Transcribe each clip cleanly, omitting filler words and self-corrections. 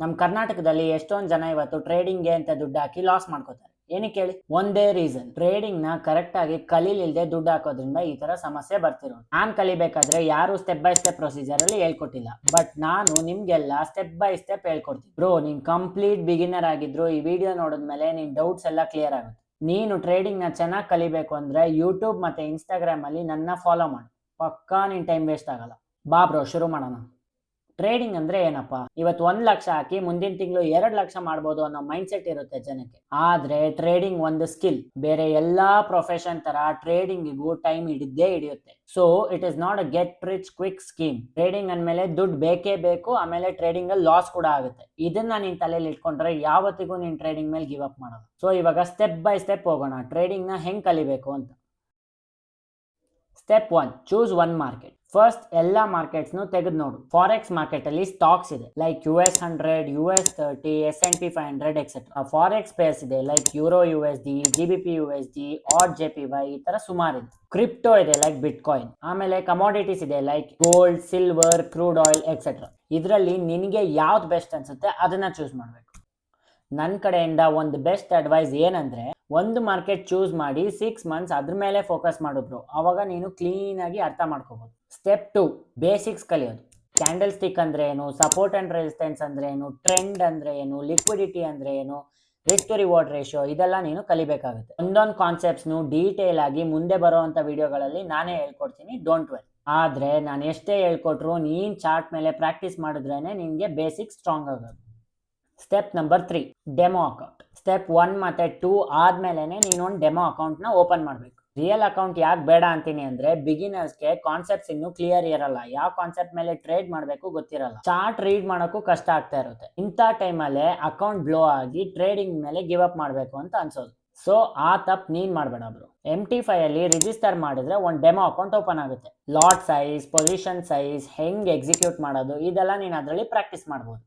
ನಮ್ಮ ಕರ್ನಾಟಕದಲ್ಲಿ ಎಷ್ಟೊಂದು ಜನ ಇವತ್ತು ಟ್ರೇಡಿಂಗ್ಗೆ ಅಂತ ದುಡ್ಡು ಹಾಕಿ ಲಾಸ್ ಮಾಡ್ಕೋತಾರೆ. ಏನಕ್ಕೆ ಹೇಳಿ? ಒಂದೇ ರೀಸನ್, ಟ್ರೇಡಿಂಗ್ ನ ಕರೆಕ್ಟ್ ಆಗಿ ಕಲೀಲಿಲ್ದೆ ದುಡ್ಡು ಹಾಕೋದ್ರಿಂದ ಈ ತರ ಸಮಸ್ಯೆ ಬರ್ತಿರೋದು. ನಾನ್ ಕಲಿಬೇಕಾದ್ರೆ ಯಾರು ಸ್ಟೆಪ್ ಬೈ ಸ್ಟೆಪ್ ಪ್ರೊಸೀಜರ್ ಅಲ್ಲಿ ಹೇಳ್ಕೊಟ್ಟಿಲ್ಲ, ಬಟ್ ನಾನು ನಿಮ್ಗೆಲ್ಲ ಸ್ಟೆಪ್ ಬೈ ಸ್ಟೆಪ್ ಹೇಳ್ಕೊಡ್ತೀನಿ. ಬ್ರೋ, ನೀನ್ ಕಂಪ್ಲೀಟ್ ಬಿಗಿನರ್ ಆಗಿದ್ರು ಈ ವಿಡಿಯೋ ನೋಡಿದ್ಮೇಲೆ ನಿನ್ ಡೌಟ್ಸ್ ಎಲ್ಲ ಕ್ಲಿಯರ್ ಆಗುತ್ತೆ. ನೀನು ಟ್ರೇಡಿಂಗ್ ನ ಚೆನ್ನಾಗಿ ಕಲಿಬೇಕು ಅಂದ್ರೆ ಯೂಟ್ಯೂಬ್ ಮತ್ತೆ ಇನ್ಸ್ಟಾಗ್ರಾಮ್ ಅಲ್ಲಿ ನನ್ನ ಫಾಲೋ ಮಾಡಿ. ಪಕ್ಕಾ ನಿನ್ ಟೈಮ್ ವೇಸ್ಟ್ ಆಗಲ್ಲ. ಬಾ ಬ್ರೋ, ಶುರು ಮಾಡೋಣ. ಟ್ರೇಡಿಂಗ್ ಅಂದ್ರೆ ಏನಪ್ಪಾ? ಇವತ್ತು 1 ಲಕ್ಷ ಹಾಕಿ ಮುಂದಿನ ತಿಂಗಳು 2 ಲಕ್ಷ ಮಾಡ್ಬೋದು ಅನ್ನೋ ಮೈಂಡ್ ಸೆಟ್ ಇರುತ್ತೆ ಜನಕ್ಕೆ. ಆದ್ರೆ ಟ್ರೇಡಿಂಗ್ ಒಂದು ಸ್ಕಿಲ್. ಬೇರೆ ಎಲ್ಲಾ ಪ್ರೊಫೆಷನ್ ತರ ಟ್ರೇಡಿಂಗಿಗೂ ಟೈಮ್ ಹಿಡಿಯುತ್ತೆ. So it is not a get rich quick scheme. Trading ಅಂದ್ಮೇಲೆ ದುಡ್ಡು ಬೇಕೇ ಬೇಕು, ಆಮೇಲೆ ಟ್ರೇಡಿಂಗ್ ಅಲ್ಲಿ ಲಾಸ್ ಕೂಡ ಆಗುತ್ತೆ. ಇದನ್ನ ನೀನ್ ತಲೆಯಲ್ಲಿ ಇಟ್ಕೊಂಡ್ರೆ ಯಾವತ್ತಿಗೂ ನೀನ್ ಟ್ರೇಡಿಂಗ್ ಮೇಲೆ ಗಿವ್ ಅಪ್ ಮಾಡಲ್ಲ. ಸೊ ಇವಾಗ ಸ್ಟೆಪ್ ಬೈ ಸ್ಟೆಪ್ ಹೋಗೋಣ, ಟ್ರೇಡಿಂಗ್ ನ ಹೆಂಗ್ ಕಲಿಬೇಕು ಅಂತ. Step 1, choose one market. First ಎಲ್ಲಾ ಮಾರ್ಕೆಟ್ಸ್ ತೆಗೆದು ನೋಡು. ಫಾರೆಕ್ಸ್ ಮಾರ್ಕೆಟ್ ಅಲ್ಲಿ ಸ್ಟಾಕ್ಸ್ ಇದೆ like US100, US30, S&P 500 etcetera. Forex pairs ಇದೆ like euro USD, GBP USD, AUD JPY, ಈ ತರ ಸುಮಾರು ಇದೆ. ಕ್ರಿಪ್ಟೋ ಇದೆ ಲೈಕ್ ಬಿಟ್ಕಾಯಿನ್. ಆಮೇಲೆ ಕಮೋಡಿಟೀಸ್ ಇದೆ like gold, silver, crude oil etcetera. ಇದರಲ್ಲಿ ನಿನಗೆ ಯಾವ್ದು ಬೆಸ್ಟ್ ಅನ್ಸುತ್ತೆ ಅದನ್ನ ಚೂಸ್ ಮಾಡಬೇಕು. ನನ್ನ ಕಡೆಯಿಂದ ಒಂದು ಬೆಸ್ಟ್ ಅಡ್ವೈಸ್ ಏನಂದ್ರೆ, ಒಂದು ಮಾರ್ಕೆಟ್ ಚೂಸ್ ಮಾಡಿ 6 ಮಂತ್ಸ್ ಅದ್ರ ಮೇಲೆ ಫೋಕಸ್ ಮಾಡಿದ್ರು, ಅವಾಗ ನೀನು ಕ್ಲೀನ್ ಆಗಿ ಅರ್ಥ ಮಾಡ್ಕೋಬಹುದು. ಸ್ಟೆಪ್ 2, ಬೇಸಿಕ್ಸ್ ಕಲಿಯೋದು. ಕ್ಯಾಂಡಲ್ ಸ್ಟಿಕ್ ಅಂದ್ರೆ ಏನು, ಸಪೋರ್ಟ್ ಅಂಡ್ ರೆಸಿಸ್ಟೆನ್ಸ್ ಅಂದ್ರೆ ಏನು, ಟ್ರೆಂಡ್ ಅಂದ್ರೆ ಏನು, ಲಿಕ್ವಿಡಿಟಿ ಅಂದ್ರೆ ಏನು, ರಿಸ್ಕ್ ಟು ರಿವಾರ್ಡ್ ರೇಷಿಯೋ, ಇದೆಲ್ಲ ನೀನು ಕಲಿಬೇಕಾಗುತ್ತೆ. ಒಂದೊಂದು ಕಾನ್ಸೆಪ್ಟ್ಸ್ ಡೀಟೇಲ್ ಆಗಿ ಮುಂದೆ ಬರುವಂತ ವಿಡಿಯೋಗಳಲ್ಲಿ ನಾನೇ ಹೇಳ್ಕೊಡ್ತೀನಿ, ಡೋಂಟ್ ವೆರಿ. ಆದ್ರೆ ನಾನು ಎಷ್ಟೇ ಹೇಳ್ಕೊಟ್ರು ನೀನ್ ಚಾರ್ಟ್ ಮೇಲೆ ಪ್ರಾಕ್ಟೀಸ್ ಮಾಡಿದ್ರೇನೆ ನಿನ್ಗೆ ಬೇಸಿಕ್ ಸ್ಟ್ರಾಂಗ್ ಆಗೋದು. Step number 3, demo account. Step 1 ಮತ್ತೆ 2 ಆದ್ಮೇಲೆ ನೀನೊಂದು ಡೆಮೋ ಅಕೌಂಟ್ ನ ಓಪನ್ ಮಾಡಬೇಕು. ರಿಯಲ್ ಅಕೌಂಟ್ ಯಾಕೆ ಬೇಡ ಅಂತೀನಿ ಅಂದ್ರೆ, ಬಿಗಿನರ್ಸ್ಗೆ ಕಾನ್ಸೆಪ್ಟ್ಸ್ ಇನ್ನು ಕ್ಲಿಯರ್ ಇರಲ್ಲ. ಯಾವ ಕಾನ್ಸೆಪ್ಟ್ ಮೇಲೆ ಟ್ರೇಡ್ ಮಾಡಬೇಕು ಗೊತ್ತಿರಲ್ಲ. ಚಾರ್ಟ್ ರೀಡ್ ಮಾಡೋಕ್ಕೂ ಕಷ್ಟ ಆಗ್ತಾ ಇರುತ್ತೆ. ಇಂಥ ಟೈಮಲ್ಲೇ ಅಕೌಂಟ್ ಬ್ಲೋ ಆಗಿ ಟ್ರೇಡಿಂಗ್ ಮೇಲೆ ಗಿವ್ ಅಪ್ ಮಾಡಬೇಕು ಅಂತ ಅನ್ಸೋದು. ಸೊ ಆ ತಪ್ಪು ನೀನ್ ಮಾಡಬೇಡ ಬ್ರೋ. MT5 ಅಲ್ಲಿ ರಿಜಿಸ್ಟರ್ ಮಾಡಿದ್ರೆ ಒಂದು ಡೆಮೋ ಅಕೌಂಟ್ ಓಪನ್ ಆಗುತ್ತೆ. ಲಾಟ್ ಸೈಜ್, ಪೊಸಿಷನ್ ಸೈಜ್, ಹೆಂಗ್ ಎಕ್ಸಿಕ್ಯೂಟ್ ಮಾಡೋದು, ಇದೆಲ್ಲ ನೀನು ಅದರಲ್ಲಿ ಪ್ರಾಕ್ಟೀಸ್ ಮಾಡಬಹುದು.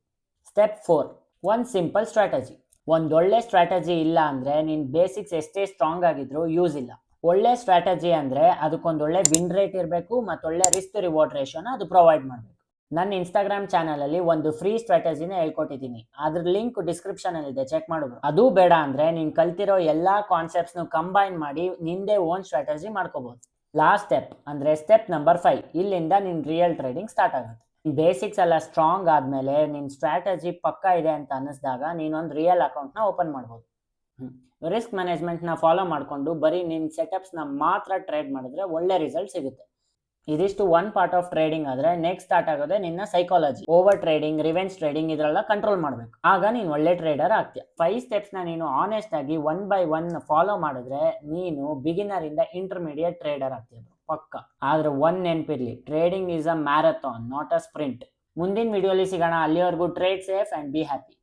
ಸ್ಟೆಪ್ 4, ಒಂದು ಸಿಂಪಲ್ ಸ್ಟ್ರಾಟಜಿ. ಒಂದೊಳ್ಳೆ ಸ್ಟ್ರಾಟಜಿ ಇಲ್ಲ ಅಂದ್ರೆ ನಿನ್ ಬೇಸಿಕ್ಸ್ ಎಷ್ಟೇ ಸ್ಟ್ರಾಂಗ್ ಆಗಿದ್ರು ಯೂಸ್ ಇಲ್ಲ. ಒಳ್ಳೆ ಸ್ಟ್ರಾಟಜಿ ಅಂದ್ರೆ ಅದಕ್ಕೊಂದೊಳ್ಳೆ ವಿನ್ ರೇಟ್ ಇರಬೇಕು ಮತ್ತು ಒಳ್ಳೆ ರಿಸ್ಕ್ ರಿವಾರ್ಡ್ ರೇಷಿಯೋನ ಅದು ಪ್ರೊವೈಡ್ ಮಾಡಬೇಕು. ನನ್ನ ಇನ್ಸ್ಟಾಗ್ರಾಮ್ ಚಾನಲ್ ಅಲ್ಲಿ ಒಂದು ಫ್ರೀ ಸ್ಟ್ರಾಟಜಿನ ಹೇಳ್ಕೊಟ್ಟಿದ್ದೀನಿ, ಅದ್ರ ಲಿಂಕ್ ಡಿಸ್ಕ್ರಿಪ್ಷನ್ ಅಲ್ಲಿ ಇದೆ, ಚೆಕ್ ಮಾಡಿದ್ರು. ಅದು ಬೇಡ ಅಂದ್ರೆ ನೀನ್ ಕಲ್ತಿರೋ ಎಲ್ಲಾ ಕಾನ್ಸೆಪ್ಟ್ಸ್ ಕಂಬೈನ್ ಮಾಡಿ ನಿಂದೇ ಓನ್ ಸ್ಟ್ರಾಟಜಿ ಮಾಡ್ಕೋಬಹುದು. ಲಾಸ್ಟ್ ಸ್ಟೆಪ್ ಅಂದ್ರೆ ಸ್ಟೆಪ್ ನಂಬರ್ 5, ಇಲ್ಲಿಂದ ನಿನ್ ರಿಯಲ್ ಟ್ರೇಡಿಂಗ್ ಸ್ಟಾರ್ಟ್ ಆಗುತ್ತೆ. ಬೇಸಿಕ್ಸ್ ಎಲ್ಲ ಸ್ಟ್ರಾಂಗ್ ಆದ್ಮೇಲೆ ನಿನ್ ಸ್ಟ್ರಾಟಜಿ ಪಕ್ಕ ಇದೆ ಅಂತ ಅನ್ನಿಸಿದಾಗ ನೀನೊಂದು ರಿಯಲ್ ಅಕೌಂಟ್ ನ ಓಪನ್ ಮಾಡಬಹುದು. ರಿಸ್ಕ್ ಮ್ಯಾನೇಜ್ಮೆಂಟ್ ನ ಫಾಲೋ ಮಾಡ್ಕೊಂಡು ಬರೀ ನಿನ್ ಸೆಟಪ್ಸ್ ನ ಮಾತ್ರ ಟ್ರೇಡ್ ಮಾಡಿದ್ರೆ ಒಳ್ಳೆ ರಿಸಲ್ಟ್ ಸಿಗುತ್ತೆ. ಇದಿಷ್ಟು ಒನ್ ಪಾರ್ಟ್ ಆಫ್ ಟ್ರೇಡಿಂಗ್ ಆದ್ರೆ ನೆಕ್ಸ್ಟ್ ಸ್ಟಾರ್ಟ್ ಆಗೋದೇ ನಿನ್ನ psychology. Over trading, revenge trading ಇದೆಲ್ಲ ಕಂಟ್ರೋಲ್ ಮಾಡಬೇಕು. ಆಗ ನೀನು ಒಳ್ಳೆ ಟ್ರೇಡರ್ ಆಗ್ತೀಯ. 5 ಸ್ಟೆಪ್ಸ್ ನ ನೀನು ಆನೆಸ್ಟ್ ಆಗಿ 1 by 1 ಫಾಲೋ ಮಾಡಿದ್ರೆ ನೀನು ಬಿಗಿನರ್ ಇಂದ ಇಂಟರ್ಮೀಡಿಯೇಟ್ ಟ್ರೇಡರ್ ಆಗ್ತೀಯ ಪಕ್ಕ. ಆದ್ರೆ ಒಂದ್ ನೆನಪಿರ್ಲಿ, trading is a marathon, not a sprint. ಮುಂದಿನ ವಿಡಿಯೋಲಿ ಸಿಗೋಣ. ಅಲ್ಲಿವರೆಗೂ trade safe and be happy.